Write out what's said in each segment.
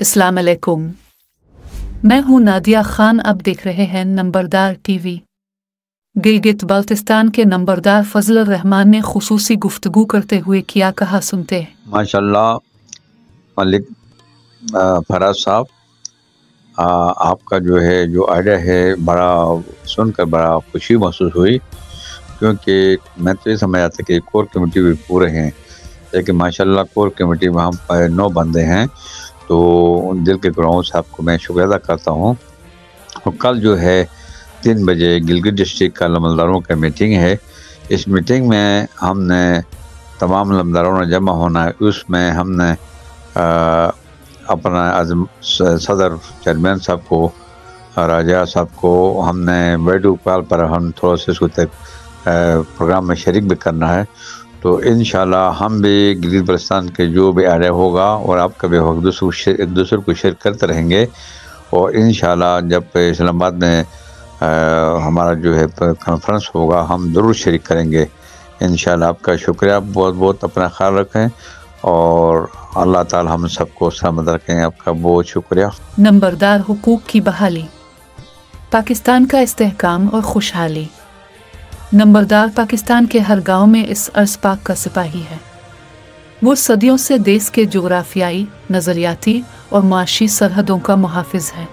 अस्सलाम अलैकुम। मैं हूँ नादिया खान। अब देख रहे हैं नंबरदार टीवी। गिलगित बाल्टिस्तान के नंबरदार फजल रहमान ने खुसूसी गुफ्तगू करते हुए क्या कहा, सुनते हैं। माशाल्लाह मलिक फराज साहब, आपका जो आइडिया है बड़ा सुनकर बड़ा खुशी महसूस हुई, क्योंकि मैं तो ये समझ आता कि कोर कमेटी भी पूरे हैं, लेकिन माशाल्लाह कोर कमेटी में हम 9 बंदे हैं। तो दिल के ग्राउंड से आपको मैं शुक्रिया अदा करता हूँ। और कल 3 बजे गिलगित डिस्ट्रिक्ट का लमलदारों का मीटिंग है। इस मीटिंग में हमने तमाम लमलदारों ने जमा होना है। उसमें हमने अपना सदर चेयरमैन साहब को, राजा साहब को, हमने वीडियो कॉल पर हम थोड़ा से उसको प्रोग्राम में शरीक भी करना है। तो इंशाल्लाह हम भी गिलगित बल्टिस्तान के जो भी आइडिया होगा और आपका भी होगा, एक दूसरे को शेयर करते रहेंगे। और इंशाल्लाह जब इस्लामाबाद में हमारा कॉन्फ्रेंस होगा, हम ज़रूर शरीक करेंगे इंशाल्लाह। आपका शुक्रिया, बहुत बहुत अपना ख्याल रखें और अल्लाह ताला हम सबको सलामत रखें। आपका बहुत शुक्रिया। नंबरदार हुकूक की बहाली, पाकिस्तान का इस्तेहकाम और खुशहाली। नंबरदार पाकिस्तान के हर गांव में इस अर्ज़ पाक का सिपाही है। वो सदियों से देश के जोग्राफियाई, नज़रियाती और माशी सरहदों का मुहाफ़िज़ है।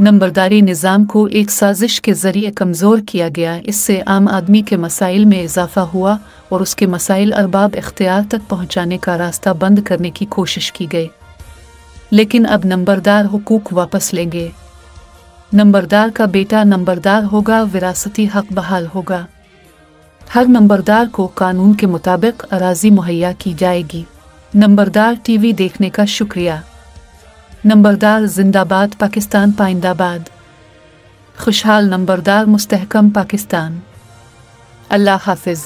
नंबरदारी निज़ाम को एक साजिश के ज़रिए कमज़ोर किया गया। इससे आम आदमी के मसाइल में इजाफ़ा हुआ और उसके मसाइल अरबाब इख्तियार तक पहुँचाने का रास्ता बंद करने की कोशिश की गई। लेकिन अब नंबरदार हुकूक वापस लेंगे। नंबरदार का बेटा नंबरदार होगा, विरासती हक बहाल होगा। हर नंबरदार को कानून के मुताबिक अराज़ी मुहैया की जाएगी। नंबरदार टीवी देखने का शुक्रिया। नंबरदार जिंदाबाद, पाकिस्तान पाइंदाबाद। खुशहाल नंबरदार, मुस्तहकम पाकिस्तान। अल्लाह हाफिज़।